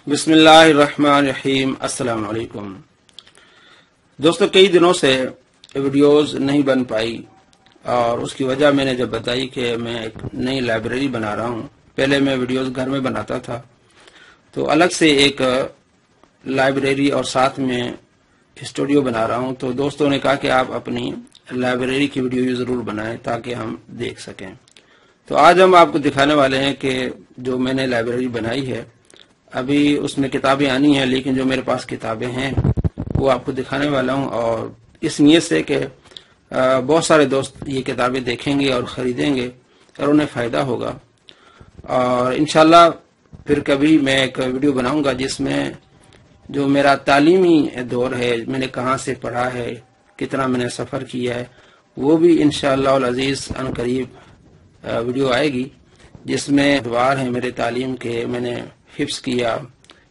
بسم اللہ الرحمن الرحیم۔ السلام علیکم دوستو، کئی دنوں سے ویڈیوز نہیں بن پائی اور اس کی وجہ میں نے جب بتائی کہ میں ایک نئی لائبریری بنا رہا ہوں۔ پہلے میں ویڈیوز گھر میں بناتا تھا، تو الگ سے ایک لائبریری اور ساتھ میں اسٹوڈیو بنا رہا ہوں۔ تو دوستوں نے کہا کہ آپ اپنی لائبریری کی ویڈیو ضرور بنائیں تاکہ ہم دیکھ سکیں۔ تو آج ہم آپ کو دکھانے والے ہیں کہ جو میں نے لائبریری بنائی ہے، ابھی اس میں کتابیں آنی ہیں، لیکن جو میرے پاس کتابیں ہیں وہ آپ کو دکھانے والا ہوں، اور اس نیت سے کہ بہت سارے دوست یہ کتابیں دیکھیں گے اور خریدیں گے اور انہیں فائدہ ہوگا۔ اور انشاءاللہ پھر کبھی میں ایک ویڈیو بناؤں گا جس میں جو میرا تعلیمی دور ہے، میں نے کہاں سے پڑھا ہے، کتنا میں نے سفر کیا ہے، وہ بھی انشاءاللہ العزیز ان قریب ویڈیو آئے گی، جس میں ادوار ہیں میرے تعلیم کے۔ میں نے حفظ کیا،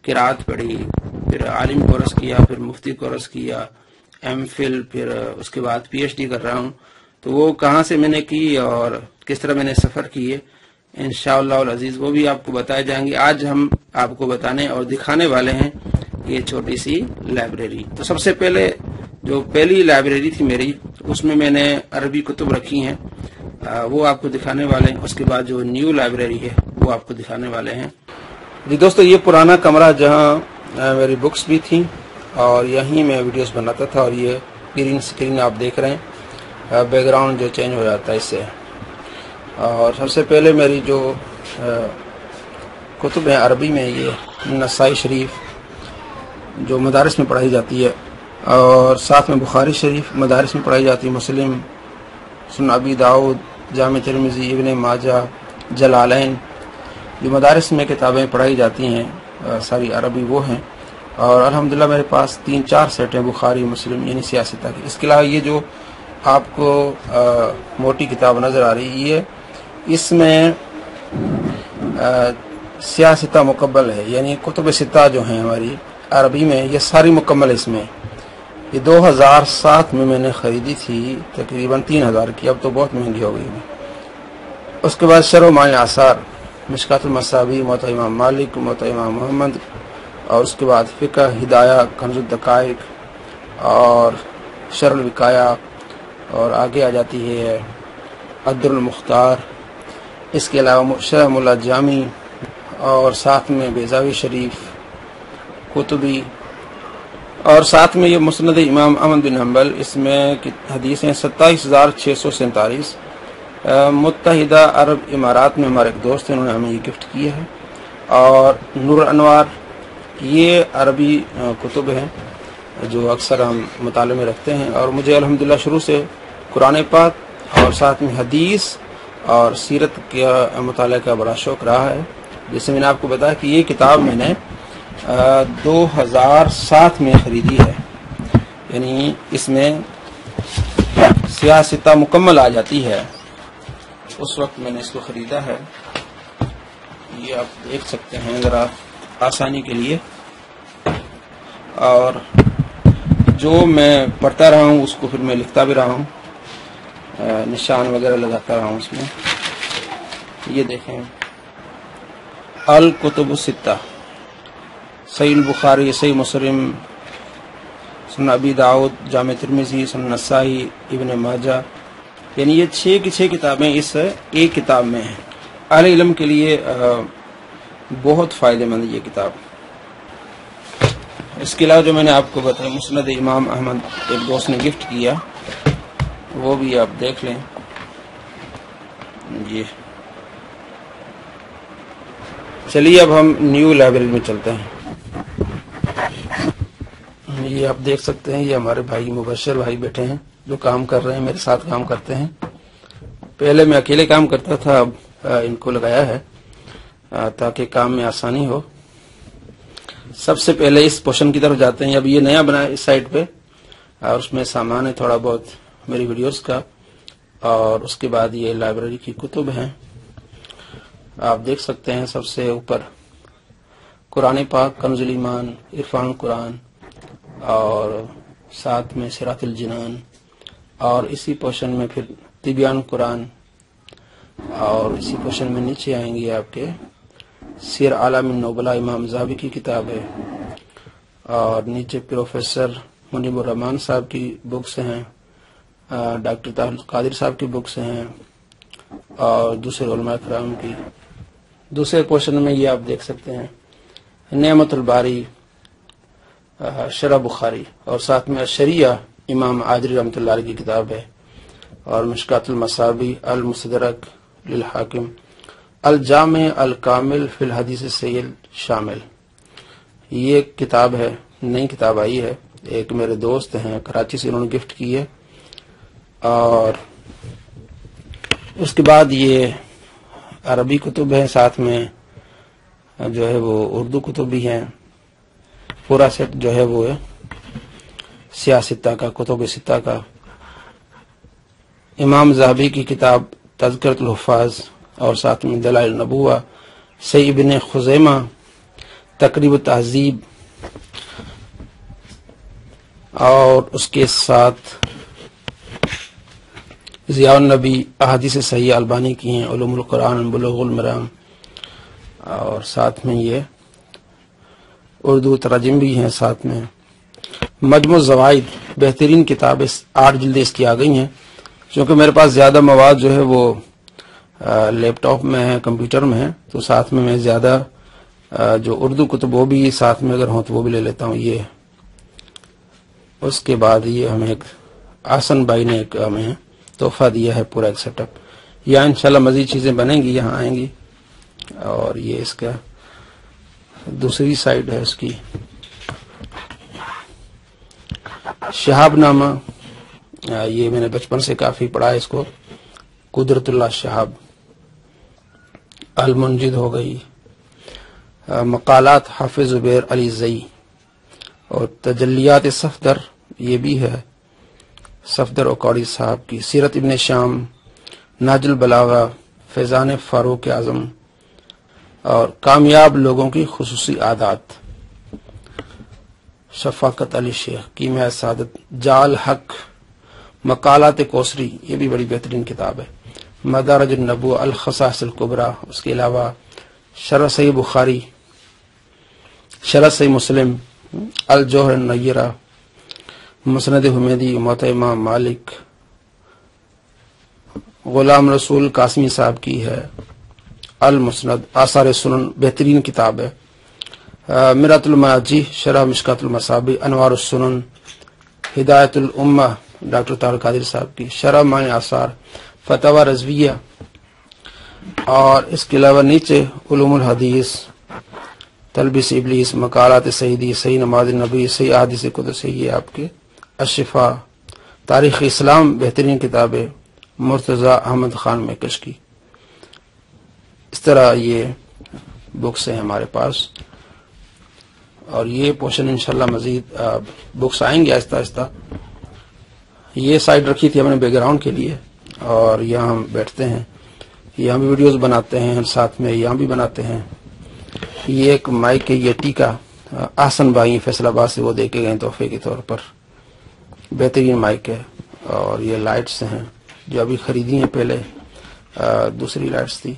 قرات پڑھی، پھر عالم کورس کیا، پھر مفتی کورس کیا، ایم فل، پھر اس کے بعد پی ایچ ڈی کر رہا ہوں۔ تو وہ کہاں سے میں نے کی اور کس طرح میں نے سفر کیے، انشاءاللہ العزیز وہ بھی آپ کو بتائے جائیں گے۔ آج ہم آپ کو بتانے اور دکھانے والے ہیں یہ چھوٹی سی لائبریری۔ تو سب سے پہلے جو پہلی لائبریری تھی میری، اس میں نے عربی کتب رکھی ہیں، وہ آپ کو دکھانے والے ہیں۔ اس کے بعد جو نیو لائبریری ہے وہ آپ کو دکھانے والے ہیں۔ جی دوستو، یہ پرانا کمرہ جہاں میری بکس بھی تھیں اور یہیں میں ویڈیوز بناتا تھا، اور یہ گرین اسکرین آپ دیکھ رہے ہیں، بیک گراؤنڈ جو چینج ہو جاتا ہے اس سے۔ اور سب سے پہلے میری جو کتب ہیں عربی میں، یہ نسائی شریف جو مدارس میں پڑھائی جاتی ہے، اور ساتھ میں بخاری شریف مدارس میں پڑھائی جاتی ہے، مسلم، سنن ابی داؤد، جامع ترمذی، ابن ماجہ، جلالین، جو مدارس میں کتابیں پڑھائی جاتی ہیں ساری عربی وہ ہیں۔ اور الحمدللہ میرے پاس 3-4 سیٹ ہیں بخاری، مسلم، یعنی سیاستہ کی۔ اس کے علاوہ یہ جو آپ کو موٹی کتاب نظر آ رہی ہے، اس میں سیاستہ مکمل ہے، یعنی کتب ستہ جو ہیں ہماری عربی میں، یہ ساری مکمل اس میں۔ یہ 2007 میں نے خریدی تھی، تقریباً 3000 کی، اب تو بہت مہنگی ہو گئی ہے۔ اس کے بعد شرح معانی آثار، مشکات المصابیح، موطا امام مالک، موطا امام محمد، اور اس کے بعد فقہ، ہدایہ، کنز الدقائق، اور شرح الوقایہ، اور آگے آ جاتی ہے عدل المختار۔ اس کے علاوہ شرح مولا جامی، اور ساتھ میں بیضاوی شریف، قطبی، اور ساتھ میں یہ مسند امام احمد بن حنبل۔ اس میں حدیثیں 27647۔ متحدہ عرب امارات میں ہمارے ایک دوست ہیں، انہوں نے ہمیں یہ گفٹ کیا ہے۔ اور نور انوار، یہ عربی کتب ہیں جو اکثر ہم مطالعے میں رکھتے ہیں، اور مجھے الحمدللہ شروع سے قرآن پاک اور ساتھ میں حدیث اور سیرت کے مطالعہ کا بڑا شوق رہا ہے۔ جیسے میں نے آپ کو بتایا کہ یہ کتاب میں نے 2007 میں خریدی ہے، یعنی اس میں سیاستہ مکمل آ جاتی ہے، اس وقت میں نے اس کو خریدا ہے۔ یہ آپ دیکھ سکتے ہیں ذرا آسانی کے لیے، اور جو میں پڑھتا رہا ہوں اس کو پھر میں لکھتا بھی رہا ہوں، نشان وغیرہ لگاتا رہا ہوں اس میں۔ یہ دیکھیں، الکتب الستہ، صحیح البخاری، صحیح مسلم، سنن ابی داؤد، جامع ترمذی، سنن نسائی، ابن ماجہ، یعنی یہ 6 کی 6 کتابیں اس ایک کتاب میں ہیں۔ اہل علم کے لیے بہت فائدہ مند یہ کتاب۔ اس کے علاوہ جو میں نے آپ کو بتایا مسند امام احمد ایک دوست نے گفٹ کیا، وہ بھی آپ دیکھ لیں۔ جی چلیے اب ہم نیو لائبریری میں چلتے ہیں۔ یہ آپ دیکھ سکتے ہیں، یہ ہمارے بھائی مبشر بھائی بیٹھے ہیں جو کام کر رہے ہیں، میرے ساتھ کام کرتے ہیں۔ پہلے میں اکیلے کام کرتا تھا، اب ان کو لگایا ہے تاکہ کام میں آسانی ہو۔ سب سے پہلے اس پورشن کی طرف جاتے ہیں۔ اب یہ نیا بنا ہے اس سائٹ پہ، اور اس میں سامان ہے تھوڑا بہت میری ویڈیوز کا، اور اس کے بعد یہ لائبریری کی کتب ہیں، آپ دیکھ سکتے ہیں۔ سب سے اوپر قرآن پاک، کنز الایمان، عرفان قرآن، اور ساتھ میں صراط الجنان، اور اسی پورشن میں پھر طبیان قرآن، اور اسی پورشن میں نیچے آئیں گے آپ کے سیر عالم النبلاء امام ذہبی کی کتاب ہے، اور نیچے پروفیسر منیب الرحمان صاحب کی بکس ہیں، ڈاکٹر طاہر القادری صاحب کی بکس ہیں، اور دوسرے علماء کرام کی۔ دوسرے پورشن میں یہ آپ دیکھ سکتے ہیں نعمت الباری، شرح بخاری، اور ساتھ میں شریعہ امام عاجری رحمۃ اللہ علیہ کی کتاب ہے، اور مشکات المصابیح، المستدرک للحاکم، الجامع الکامل فی الحدیث السیل شامل۔ یہ ایک کتاب ہے، نئی کتاب آئی ہے، ایک میرے دوست ہیں کراچی سے، انہوں نے گفٹ کی ہے۔ اور اس کے بعد یہ عربی کتب ہیں، ساتھ میں جو ہے وہ اردو کتب بھی ہیں۔ پورا سیٹ جو ہے وہ ہے سیاستہ کا، کتب ستہ کا۔ امام ذہبی کی کتاب تذکرۃ الحفاظ، اور ساتھ میں دلائل النبوہ، صحیح ابن خزیمہ، تقریب التہذیب، اور اس کے ساتھ ضیاء النبی، احادیث صحیح البانی کی ہیں، علوم القرآن، بلوغ المرام، اور ساتھ میں یہ اردو تراجم بھی ہیں ساتھ میں۔ مجموع الزوائد، بہترین کتاب، 8 جلدیں اس کی آ گئی ہیں۔ چونکہ میرے پاس زیادہ مواد جو ہے وہ لیپ ٹاپ میں ہے، کمپیوٹر میں ہے، تو ساتھ میں زیادہ جو اردو کتب وہ بھی ساتھ میں اگر ہوں تو وہ بھی لے لیتا ہوں۔ یہ اس کے بعد یہ ہمیں ایک آسن بھائی نے ایک ہمیں تحفہ دیا ہے، پورا ایک سیٹ اپ۔ یہاں انشاءاللہ مزید چیزیں بنیں گی، یہاں آئیں گی۔ اور یہ اس کا دوسری سائڈ ہے اس کی، شہاب نامہ، یہ میں نے بچپن سے کافی پڑھا ہے اس کو۔ قدرت اللہ شہاب، المنجد ہو گئی، مقالات حافظ زبیر علی زئی، اور تجلیات صفدر، یہ بھی ہے صفدر اوقاری صاحب کی۔ سیرت ابن شام، نہج البلاغہ، فیضان فاروق اعظم، اور کامیاب لوگوں کی خصوصی عادات، شفاقت علی شیخ، کیمیاء سعادت، جال حق، مقالات کوثری، یہ بھی بڑی بہترین کتاب ہے۔ مدارج النبوہ، الخصائص الکبریٰ، اس کے علاوہ شرح صحیح بخاری، شرح صحیح مسلم، الجوہر النیرہ، مسند حمیدی، موطأ امام مالک، غلام رسول قاسمی صاحب کی ہے، المسند، آثار سنن، بہترین کتاب ہے۔ مرات المناجی، شرح مشکات المصابیح، انوار السنن، ہدایت الامہ، ڈاکٹر طاہر القادری صاحب کی، شرح معانی آثار، فتاوی رضویہ، اور اس کے علاوہ نیچے علوم الحدیث، تلبیس ابلیس، مقالات سیدی، صحیح نماز النبی، صحیح احادیث قدسی، یہ آپ کے الشفا، تاریخ اسلام، بہترین کتاب ہے، مرتضی احمد خان میکش کی۔ اس طرح یہ بکس ہیں ہمارے پاس، اور یہ پورشن انشاءاللہ مزید بکس آئیں گے آہستہ آہستہ۔ یہ سائڈ رکھی تھی ہم نے بیک گراؤنڈ کے لیے، اور یہاں ہم بیٹھتے ہیں، یہاں بھی ویڈیوز بناتے ہیں، ساتھ میں یہاں بھی بناتے ہیں۔ یہ ایک مائک ہے، یہ ٹیکا آسن بھائی فیصل آباد سے وہ دے کے گئے تحفے کے طور پر، بہترین مائک ہے۔ اور یہ لائٹس ہیں جو ابھی خریدی ہیں، پہلے دوسری لائٹس تھی۔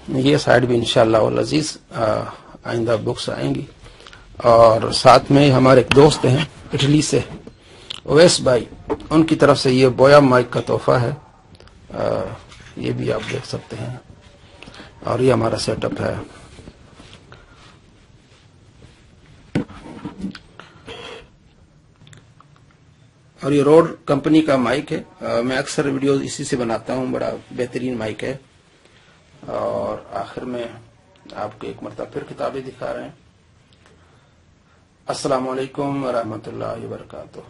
یہ سائڈ بھی انشاءاللہ والعزیز آئندہ بکس آئیں گی۔ اور ساتھ میں ہمارے ایک دوست ہیں اٹلی سے، اویس بھائی، ان کی طرف سے یہ بویا مائک کا تحفہ ہے، یہ بھی آپ دیکھ سکتے ہیں۔ اور یہ ہمارا سیٹ اپ ہے۔ اور یہ روڈ کمپنی کا مائک ہے، میں اکثر ویڈیوز اسی سے بناتا ہوں، بڑا بہترین مائک ہے۔ اور آخر میں آپ کو ایک مرتبہ پھر کتابیں دکھا رہے ہیں۔ السلام علیکم ورحمۃ اللہ وبرکاتہ۔